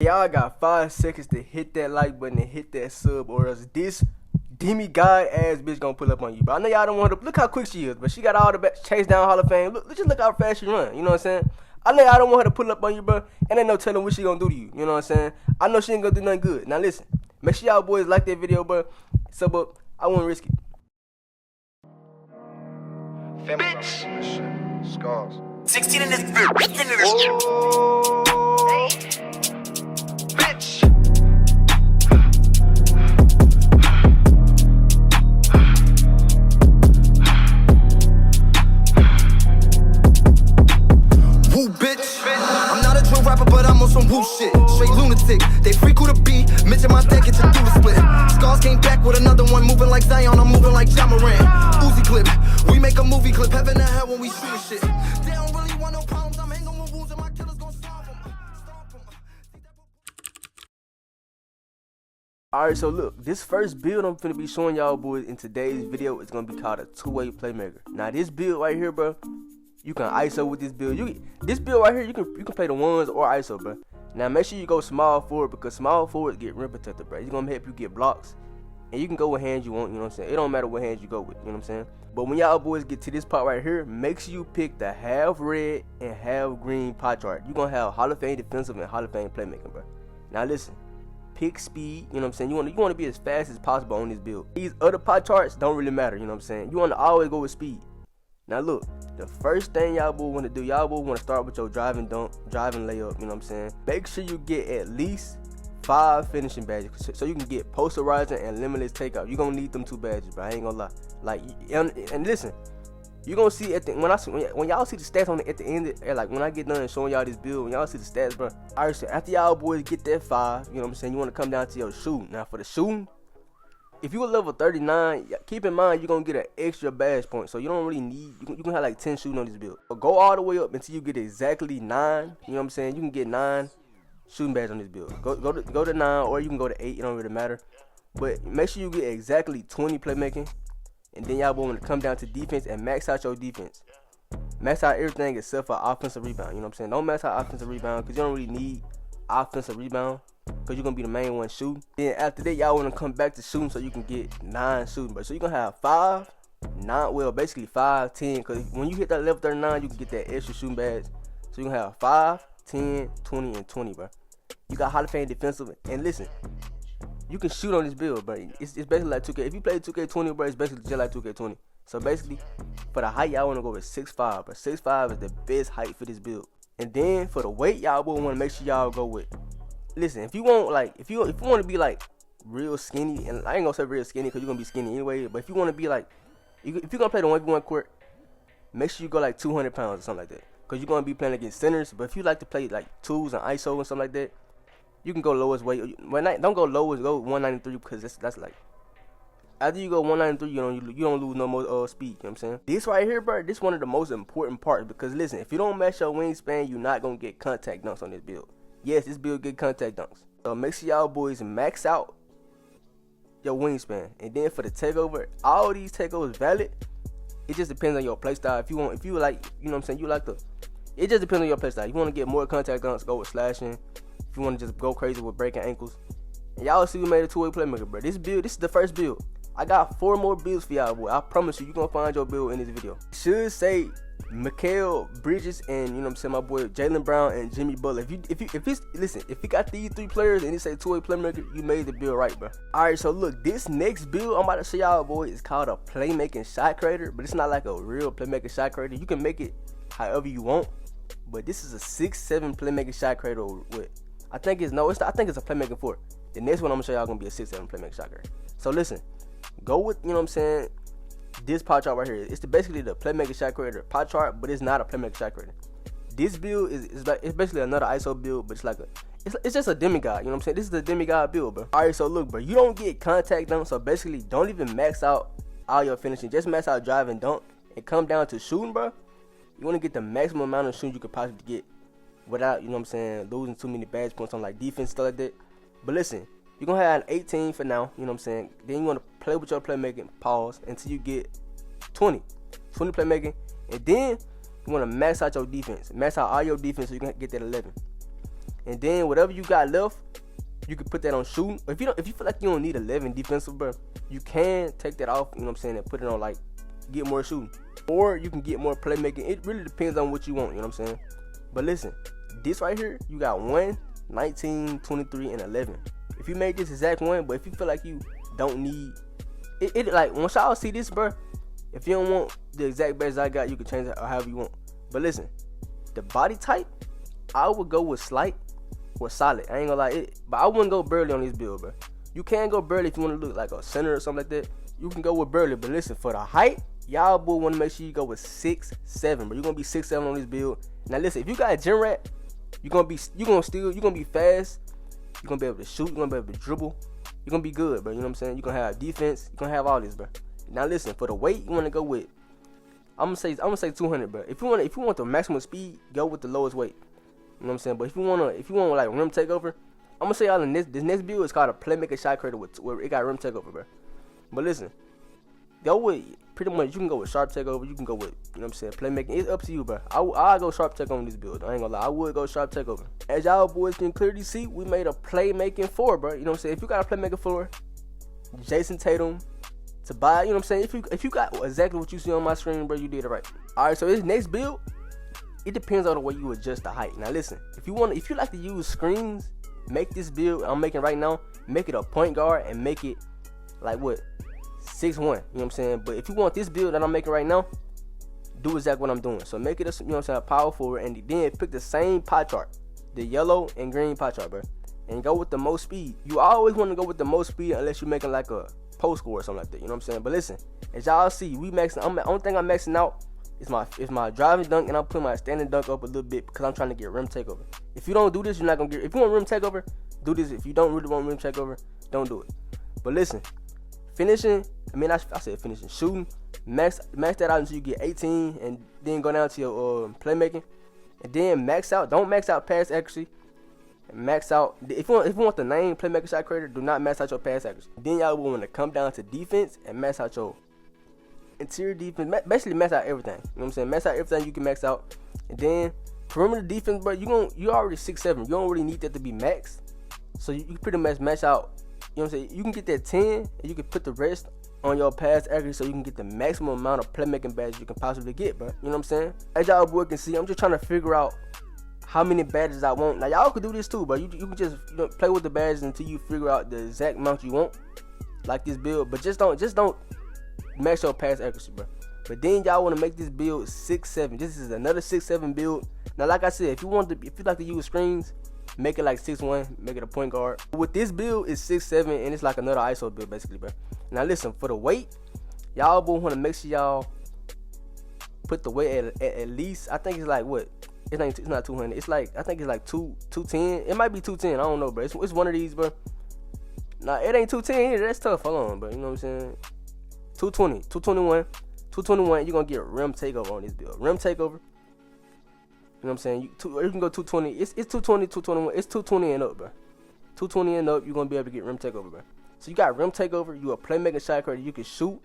Y'all got 5 seconds to hit that like button and hit that sub, or else this demigod ass bitch gonna pull up on you. But I know y'all don't want to look how quick she is, but she got all the chase down Hall of Fame. Look how fast she run. You know what I'm saying? I know y'all don't want her to pull up on you, bro. And ain't no telling what she gonna do to you. You know what I'm saying? I know she ain't gonna do nothing good. Now listen, make sure y'all boys like that video, bro. Sub up. I won't risk it. Bitch. Scars. 16 in this. Bitch. Woo, bitch. I'm not a drill rapper, but I'm on some woo shit. Straight lunatic. They freak who to be. Mention my deck, it's a do split. Scars came back with another one. Moving like Zion, I'm moving like Jamaran. Uzi clip. We make a movie clip. Heaven and hell when we shoot shit. They don't really want no problems. I'm hanging with wounds and my killers gon' solve them. Alright, so look, this first build I'm finna be showing y'all boys in today's video is gonna be called a two-way playmaker. Now this build right here, bro, you can ISO with this build. This build right here, you can play the ones or ISO, bro. Now make sure you go small forward, because small forwards get rim protected, bro. It's gonna help you get blocks, and you can go with hands you want. You know what I'm saying? It don't matter what hands you go with. You know what I'm saying? But when y'all boys get to this part right here, make sure you pick the half red and half green pie chart. You gonna have Hall of Fame defensive and Hall of Fame playmaking, bro. Now listen. Pick speed, you know what I'm saying? You want to be as fast as possible on this build. These other pie charts don't really matter, you know what I'm saying? You want to always go with speed. Now look, the first thing y'all boys want to do, y'all boys want to start with your driving dunk, driving layup, you know what I'm saying? Make sure you get at least 5 finishing badges so you can get posterizing and limitless takeout. You're going to need them 2 badges, bro. I ain't going to lie. Like, and listen, you're going to see at the when y'all see the stats on it at the end, like when I get done showing y'all this build, when y'all see the stats, bro. Alright, so after y'all boys get that 5, you know what I'm saying, you want to come down to your shooting. Now for the shooting, if you a level 39, keep in mind you're going to get an extra badge point. So you don't really need, you can have like 10 shooting on this build. But go all the way up until you get exactly 9, you know what I'm saying? You can get 9 shooting badges on this build. Go to 9, or you can go to 8, it don't really matter. But make sure you get exactly 20 playmaking. And then y'all want to come down to defense and max out your defense. Max out everything except for offensive rebound. You know what I'm saying? Don't max out offensive rebound, because you don't really need offensive rebound, because you're going to be the main one shooting. Then after that, y'all want to come back to shooting so you can get 9 shooting. But so you're going to have 5, 9, well, basically 5, 10. Because when you hit that level 39, you can get that extra shooting badge. So you're going to have 5, 10, 20, and 20, bro. You got Hall of Fame defensive. And listen, you can shoot on this build, but it's basically like 2K. If you play 2K20, bro, it's basically just like 2K20. So basically, for the height, y'all want to go with 6'5", but 6'5" is the best height for this build. And then for the weight, y'all will want to make sure y'all go with. Listen, if you want if you want to be like real skinny, and I ain't gonna say real skinny because you're gonna be skinny anyway. But if you want to be like, if you're gonna play the 1v1 court, make sure you go like 200 pounds or something like that, because you're gonna be playing against centers. But if you like to play like twos and ISO and something like that, you can go lowest weight. Don't go lowest, go 193, because that's like, after you go 193, you don't lose no more speed. You know what I'm saying? This right here, bro, this one of the most important parts, because listen, if you don't match your wingspan, you're not gonna get contact dunks on this build. Yes, this build get contact dunks. So make sure y'all boys max out your wingspan. And then for the takeover, all these takeovers valid. It just depends on your playstyle. If you like, you know what I'm saying, it just depends on your playstyle. You want to get more contact dunks, go with slashing. If you want to just go crazy with breaking ankles. And y'all see we made a two-way playmaker, bro. This is the first build. I got 4 more builds for y'all, boy. I promise you're going to find your build in this video. It should say Mikael Bridges and, you know what I'm saying, my boy Jalen Brown and Jimmy Butler. If you got these 3 players and it say two-way playmaker, you made the build right, bro. Alright, so look, this next build I'm about to show y'all, boy, is called a playmaking shot creator, but it's not like a real playmaking shot creator. You can make it however you want, but this is a 6'7" playmaking shot creator with, I think it's a playmaking 4. The next one I'm gonna show y'all gonna be a 6'7" playmaking shot creator. So listen, go with, you know what I'm saying, this pie chart right here. It's basically the playmaker shot creator pie chart, but it's not a playmaker shot creator. This build is basically another ISO build, but it's just a demigod. You know what I'm saying? This is the demigod build, bro. Alright, so look, bro, you don't get contact dunk, so basically don't even max out all your finishing. Just max out drive and dunk and come down to shooting, bro. You want to get the maximum amount of shooting you could possibly get without, you know what I'm saying, losing too many badge points on like defense, stuff like that. But listen, you're going to have an 18 for now, you know what I'm saying. Then you want to play with your playmaking, pause, until you get 20 playmaking. And then you want to max out your defense. Max out all your defense so you can get that 11. And then whatever you got left, you can put that on shooting. If you feel like you don't need 11 defensive, bro, you can take that off, you know what I'm saying, and put it on like get more shooting. Or you can get more playmaking. It really depends on what you want, you know what I'm saying? But listen, this right here, you got 1, 19, 23, and 11. If you made this exact one, but if you feel like you don't need it like once y'all see this, bro, if you don't want the exact badge I got, you can change it however you want. But listen, the body type, I would go with slight or solid. I ain't gonna lie, but I wouldn't go burly on this build, bro. You can go burly if you want to look like a center or something like that. You can go with burly, but listen, for the height, y'all boy want to make sure you go with 6'7", bro. You're gonna be 6'7" on this build. Now listen, if you got a gym rat, you're gonna be fast. You're gonna be able to shoot. You're gonna be able to dribble. You're gonna be good, bro. You know what I'm saying? You're gonna have defense. You're gonna have all this, bro. Now listen, for the weight, you want to go with. I'm gonna say 200, bro. If you want the maximum speed, go with the lowest weight. You know what I'm saying? But if you want like rim takeover, I'm gonna say y'all in this next build is called a Playmaker shot creator where it got rim takeover, bro. But listen, go with pretty much. You can go with sharp takeover. You can go with, you know what I'm saying, playmaking. It's up to you, bro. I'll go sharp takeover on this build. I ain't gonna lie, I would go sharp takeover. As y'all boys can clearly see, we made a playmaking 4, bro. You know what I'm saying? If you got a playmaking 4, Jason Tatum, to buy, you know what I'm saying? If you got exactly what you see on my screen, bro, you did it right. All right, so this next build, it depends on the way you adjust the height. Now listen, if you like to use screens, make this build I'm making right now, make it a point guard and make it like what, 6'1", you know what I'm saying? But if you want this build that I'm making right now, do exactly what I'm doing. So make it a, you know what I'm saying, a power forward, and then pick the same pie chart, the yellow and green pie chart, bro, and go with the most speed. You always want to go with the most speed unless you're making like a post score or something like that, you know what I'm saying? But listen, as y'all see, the only thing I'm maxing out is my driving dunk, and I'm putting my standing dunk up a little bit because I'm trying to get rim takeover. If you don't do this, you're not gonna get. If you want rim takeover, do this. If you don't really want rim takeover, don't do it. But listen, finishing, I said finishing, shooting, max that out until you get 18, and then go down to your playmaking, and then max out. Don't max out pass accuracy. Max out. If you want the name Playmaker shot creator, do not max out your pass accuracy. Then y'all will want to come down to defense and max out your interior defense. Basically max out everything. You know what I'm saying? Max out everything you can max out. And then perimeter defense, bro, you already 6'7". You don't really need that to be maxed. So you pretty much match out. You know what I'm saying? You can get that 10 and you can put the rest on your pass accuracy so you can get the maximum amount of playmaking badges you can possibly get, bro. You know what I'm saying? As y'all boy can see, I'm just trying to figure out how many badges I want. Now y'all could do this too, but you can just play with the badges until you figure out the exact amount you want, like this build. But just don't max your pass accuracy, bro. But then y'all want to make this build 6'7". This is another 6'7" build. Now, like I said, if you like to use screens, make it like 6'1", make it a point guard. With this build, it's 6'7", and it's like another ISO build basically, bro. Now listen, for the weight, y'all will want to make sure y'all put the weight at least. I think it's like what? It's not 200. It's like, I think it's like 210. It might be 210. I don't know, bro. It's one of these, bro. Nah, it ain't 210 either. That's tough. Hold on, bro. You know what I'm saying? 220, 221, 221. You're gonna get rim takeover on this build. Rim takeover. You know what I'm saying? You can go 220. It's 220, 221. It's 220 and up, bro. 220 and up. You're gonna be able to get rim takeover, bro. So you got rim takeover. You a playmaker shot creator. You can shoot.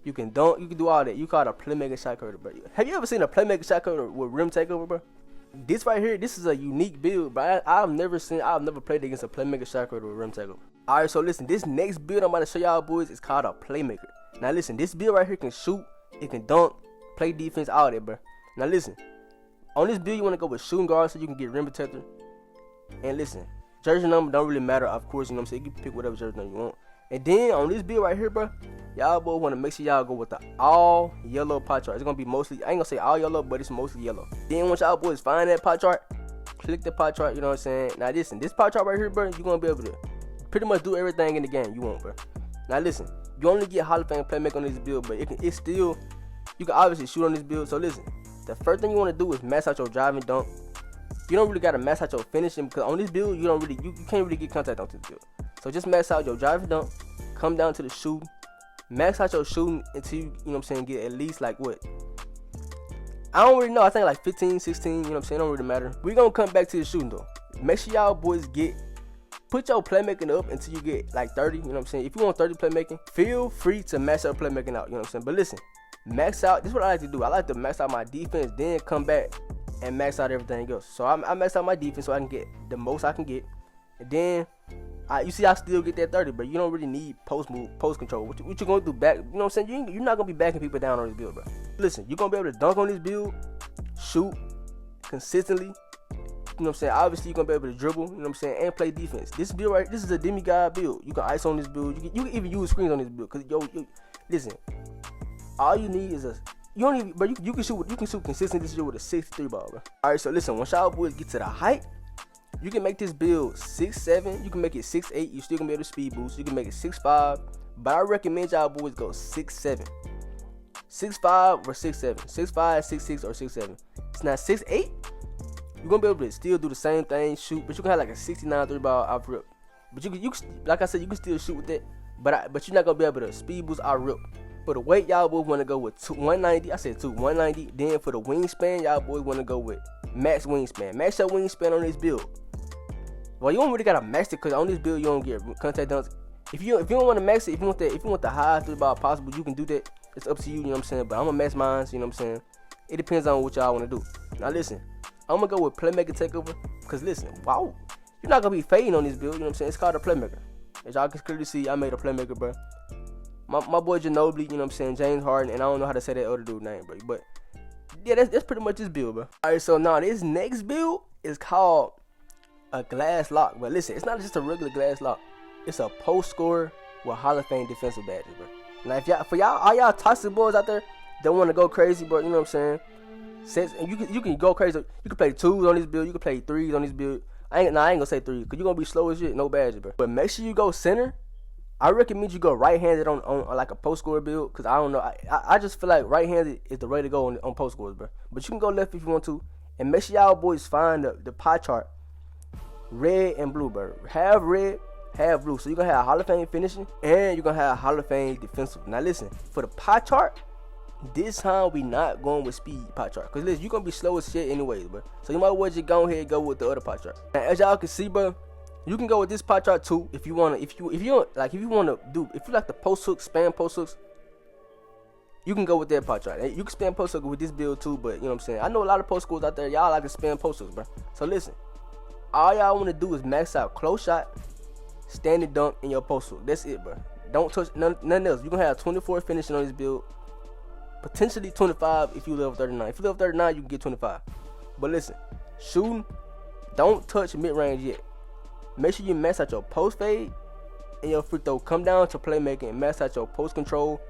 You can dunk. You can do all that. You call it a playmaker shot creator, bro. Have you ever seen a playmaker shot creator with rim takeover, bro? This right here, this is a unique build, but I've never played against a playmaker shot creator with rim takeover. All right, so listen, this next build I'm about to show y'all boys is called a playmaker. Now listen, this build right here can shoot, it can dunk, play defense, all that, bro. Now listen, on this build you want to go with shooting guard so you can get rim protector. And listen, jersey number don't really matter, of course. You know what I'm saying? You can pick whatever jersey number you want. And then on this build right here, bro, y'all boy want to make sure y'all go with the all yellow pie chart. It's gonna be mostly, I ain't gonna say all yellow, but it's mostly yellow. Then once y'all boys find that pie chart, click the pie chart. You know what I'm saying? Now listen, this pie chart right here, bro, you're gonna be able to pretty much do everything in the game you want, bro. Now listen, you only get Hall of Fame playmaker on this build, but it's still, you can obviously shoot on this build. So listen, the first thing you want to do is max out your driving dunk. You don't really gotta max out your finishing because on this build you can't really get contact on this build. So just max out your driving dunk. Come down to the shooting, max out your shooting until you know what I'm saying, get at least like what? I don't really know. I think like 15, 16, you know what I'm saying? It don't really matter. We're gonna come back to the shooting though. Make sure y'all boys put your playmaking up until you get like 30, you know what I'm saying? If you want 30 playmaking, feel free to max out playmaking out, you know what I'm saying? But listen, max out, this is what I like to do. I like to max out my defense, then come back and max out everything else. So I max out my defense so I can get the most I can get. And then you see I still get that 30, but you don't really need post control. What you gonna do back? You know what I'm saying? You're not gonna be backing people down on this build, bro. Listen, you're gonna be able to dunk on this build, shoot consistently. You know what I'm saying? Obviously, you're gonna be able to dribble, you know what I'm saying, and play defense. This build right, this is a demigod build. You can ice on this build. You can even use screens on this build. Cause listen, all you need is you don't even, but you can shoot consistently this year with a 63 ball, bro. All right, so listen, once y'all boys get to the height, you can make this build 6'7", you can make it 6'8", you still gonna be able to speed boost. You can make it 6'5", but I recommend y'all boys go 6'7", 6'5" or 6'7", 6'5", 6'6", or 6'7". It's not 6'8". You're gonna be able to still do the same thing, shoot, but you can have like a 69 3-ball out rip. But you can, like I said, you can still shoot with that. But you're not gonna be able to speed boost out rip. For the weight, y'all boys want to go with 190. I said 190. Then for the wingspan, y'all boys want to go with max wingspan. Max your wingspan on this build. Well, you don't really gotta max it, cause on this build you don't get contact dunks. If you don't want to max it, if you want the highest 3-ball possible, you can do that. It's up to you. You know what I'm saying? But I'm gonna max mine. You know what I'm saying? It depends on what y'all want to do. Now listen. I'm gonna go with Playmaker takeover, because listen, wow, you're not gonna be fading on this build, you know what I'm saying? It's called a Playmaker. As y'all can clearly see, I made a Playmaker, bro. My boy Ginobili, you know what I'm saying, James Harden, and I don't know how to say that other dude's name, bro. But yeah, that's pretty much this build, bro. Alright, so now this next build is called a glass lock. But listen, it's not just a regular glass lock. It's a post scorer with Hall of Fame defensive badges, bro. Now if all y'all toxic boys out there that wanna go crazy, bro, you know what I'm saying? And you can go crazy. You can play 2s on this build. You can play 3s on this build. I ain't gonna say 3, because you're gonna be slow as shit. No badges, bro. But make sure you go center. I recommend you go right-handed on like a post scorer build, because I don't know. I just feel like right-handed is the way to go on post scores, bro. But you can go left if you want to. And make sure y'all boys find the pie chart, red and blue, bro. Have red, have blue. So you're gonna have Hall of Fame finishing, and you're gonna have Hall of Fame defensive. Now listen, for the pie chart, this time we not going with speed pie chart, cause listen, you gonna be slow as shit anyways, bro. So you might well just go ahead and go with the other pie chart. And as y'all can see, bro, you can go with this pie chart too if you wanna. If you like the post hooks, spam post hooks, you can go with that pie chart. You can spam post hooks with this build too, but you know what I'm saying. I know a lot of post scores out there, y'all like to spam post hooks, bro. So listen, all y'all wanna do is max out close shot, standing dunk, and your post hook. That's it, bro. Don't touch nothing else. You gonna have 24 finishing on this build. Potentially 25 if you level 39. If you level 39, you can get 25. But listen, shooting, don't touch mid-range yet. Make sure you max out your post fade and your free throw. Come down to playmaking and max out your post control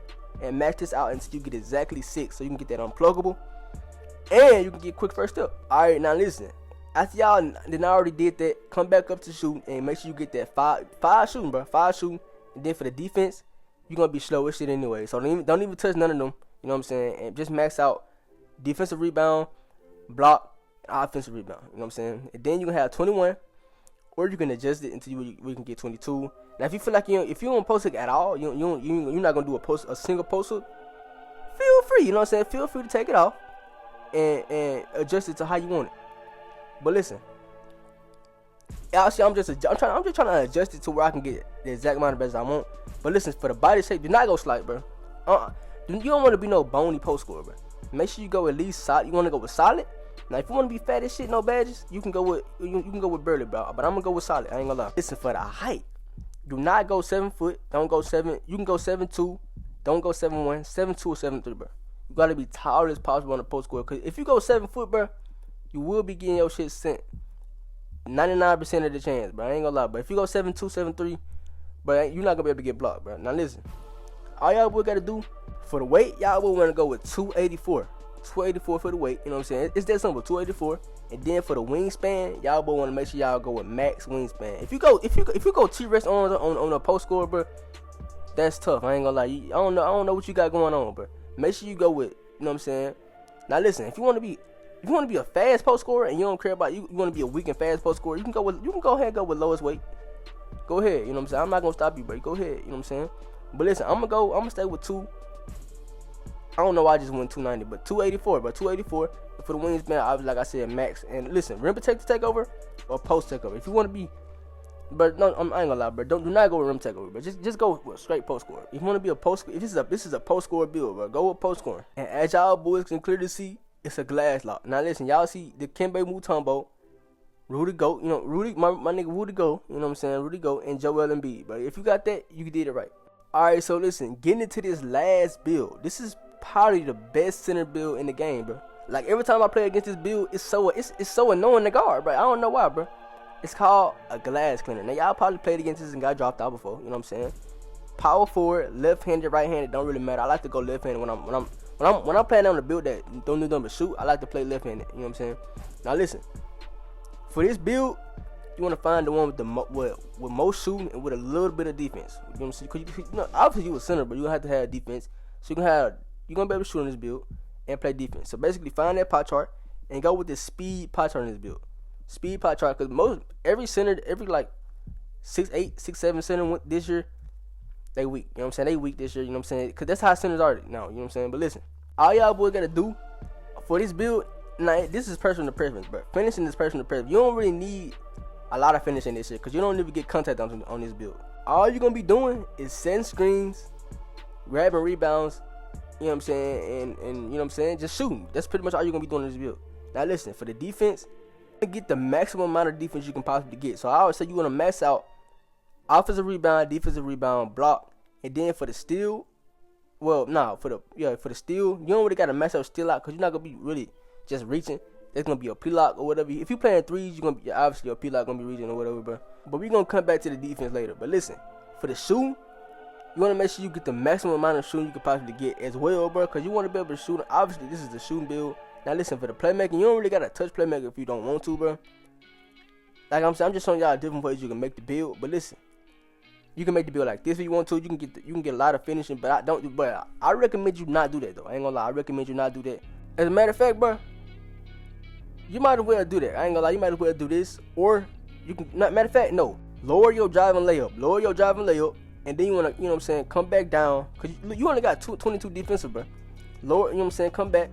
and max this out until you get exactly 6, so you can get that unpluggable and you can get quick first step. Alright, now listen. After y'all then I already did that, come back up to shooting and make sure you get that 5 shooting, bro. 5 shooting. And then for the defense, you're gonna be slow as shit anyway. So don't even touch none of them. You know what I'm saying? And just max out defensive rebound, block, and offensive rebound. You know what I'm saying? And then you can have 21, or you can adjust it until you can get 22. Now, if you feel like if you don't post it at all, you're not gonna do a single post hook, feel free. You know what I'm saying? Feel free to take it off and adjust it to how you want it. But listen, actually, I'm just trying to adjust it to where I can get the exact amount of badges I want. But listen, for the body shape, do not go slight, bro. You don't want to be no bony post scorer, bro. Make sure you go at least solid. You want to go with solid. Now, if you want to be fat as shit, no badges, you can go with burly, bro. But I'm gonna go with solid. I ain't gonna lie. Listen, for the height, do not go 7 foot. Don't go 7. You can go 7'2". Don't go 7'1", 7'2", or 7'3", bro. You gotta be taller as possible on the post scorer. Cause if you go 7 foot, bro, you will be getting your shit sent. 99% of the chance, bro. I ain't gonna lie. But if you go 7'2", 7'3", bro, you're not gonna be able to get blocked, bro. Now listen, all y'all boy gotta do. For the weight, y'all will want to go with 284. 284 for the weight, you know what I'm saying? It's that simple, 284. And then for the wingspan, y'all will want to make sure y'all go with max wingspan. If you go T-Rex on a post score, bro, that's tough. I ain't gonna lie. I don't know what you got going on, bro. Make sure you go with, you know what I'm saying? Now listen, if you want to be a fast post scorer and you don't care about you want to be a weak and fast post scorer, you can go ahead and go with lowest weight. Go ahead, you know what I'm saying? I'm not gonna stop you, bro. Go ahead, you know what I'm saying? But listen, I'm gonna stay with 2. I don't know why I just went 290, but 284, bro. 284 for the wingspan. I was like I said, max. And listen, rim protect the takeover or post takeover. If you want to be, but no, I ain't gonna lie, bro. Do not go with rim takeover, but just go with straight post scorer. If you want to be a post, if this is a post scorer build, bro, go with post scoring. And as y'all boys can clearly see, it's a glass lock. Now listen, y'all see the Kembe Mutombo, Rudy Goat, you know, Rudy, my nigga Rudy Goat, you know what I'm saying, Rudy Goat, and Joel Embiid. But if you got that, you did it right. Alright, so listen, getting into this last build, this is probably the best center build in the game, bro. Like every time I play against this build, it's so annoying to guard, bro. I don't know why, bro. It's called a glass cleaner. Now y'all probably played against this and got dropped out before, you know what I'm saying? Power forward, left-handed, right-handed, don't really matter. I like to go left-handed when I'm playing on the build that don't need them to shoot. I like to play left-handed, you know what I'm saying? Now listen, for this build, you want to find the one with with most shooting and with a little bit of defense. You know what I'm saying? Cause you know, obviously you a center, but you gonna have to have defense. So you're gonna be able to shoot on this build and play defense. So basically, find that pie chart and go with this speed pie chart in this build. Speed pie chart, cause every like 6'8", 6'7" center this year, they weak. You know what I'm saying? They weak this year. You know what I'm saying? Cause that's how centers are now. You know what I'm saying? But listen, all y'all boys gotta do for this build. Now this is personal preference, but finishing this personal preference. You don't really need a lot of finishing this shit, cause you don't even get contact on this build. All you're gonna be doing is setting screens, grabbing rebounds, you know what I'm saying, and you know what I'm saying, just shooting. That's pretty much all you're gonna be doing in this build. Now listen, for the defense, get the maximum amount of defense you can possibly get. So I always say you wanna max out offensive rebound, defensive rebound, block, and then for the steal, for the steal, you don't really gotta max out steal out, cause you're not gonna be really just reaching. There's gonna be a P-lock or whatever. If you playing threes, you're gonna be obviously your P-lock gonna be reaching or whatever, bro. But we're gonna come back to the defense later. But listen, for the shooting, you wanna make sure you get the maximum amount of shooting you can possibly get as well, bro. Cause you wanna be able to shoot. Obviously, this is the shooting build. Now listen, for the playmaking, you don't really gotta touch playmaker if you don't want to, bro. Like I'm saying, I'm just showing y'all different ways you can make the build. But listen, you can make the build like this if you want to. You can get a lot of finishing, but I recommend you not do that though. I ain't gonna lie, I recommend you not do that. As a matter of fact, bro, you might as well do that. I ain't gonna lie, you might as well do this. Or you can, matter of fact, no. Lower your driving layup. And then you wanna, you know what I'm saying, come back down. Cause you only got 22 defensive, bro. Lower, you know what I'm saying, come back.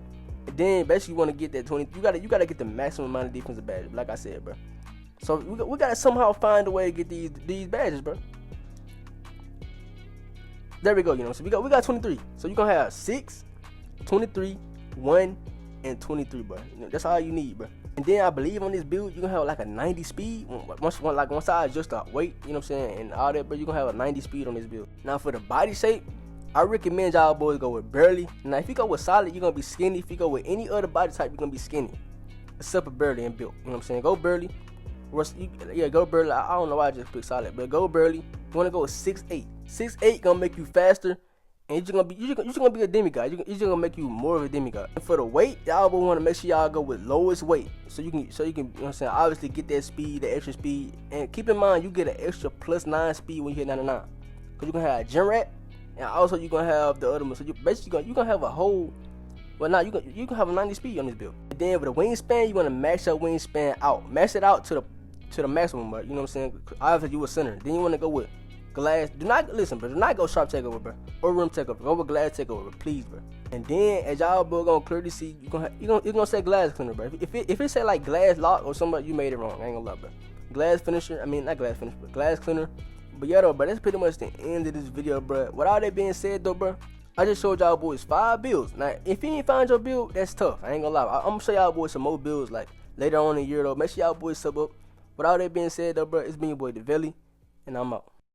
And then basically you wanna get that 20. You gotta get the maximum amount of defensive badges, like I said, bro. So we gotta somehow find a way to get these badges, bro. There we go, you know. So we got 23. So you gonna have 6, 23, 1, and 23, bro. You know, that's all you need, bro. And then I believe on this build, you're gonna have like a 90 speed. Once I adjust the weight, you know what I'm saying, and all that, bro, you're gonna have a 90 speed on this build. Now for the body shape, I recommend y'all boys go with barely. Now if you go with solid, you're gonna be skinny. If you go with any other body type, you're gonna be skinny. Except for barely and built. You know what I'm saying? Go barely. Go barely. I don't know why I just picked solid, but go barely. You wanna go with 6'8". 6'8" gonna make you faster. And you're just gonna be a demigod. You're just gonna make you more of a demigod. And for the weight, y'all will want to make sure y'all go with lowest weight, so you can, you know what I'm saying, obviously get that speed, the extra speed. And keep in mind, you get an extra +9 speed when you hit 99, cause you're gonna have a gym rat, and also you're gonna have the other one. So you basically gonna have a whole, well, now you can have a 90 speed on this build. And then with the wingspan, you wanna max your wingspan out, max it out to the maximum, but you know what I'm saying. Obviously you a center. Then you wanna go with glass. Do not go sharp takeover, bro, or rim takeover. Go with glass takeover, please, bro. And then as y'all boy gonna clearly see, you're gonna say glass cleaner, bro. If it say like glass lock or something, you made it wrong. I ain't gonna lie, bro. Glass finisher. I mean not glass finisher, but glass cleaner. But yeah, though, bro, that's pretty much the end of this video, bro. With all that being said, though, bro, I just showed y'all boys 5 builds. Now, if you ain't find your build, that's tough. I ain't gonna lie. I'm gonna show y'all boys some more builds like later on in the year, though. Make sure y'all boys sub up. With all that being said, though, bro, it's been your boy DeVelly, and I'm out.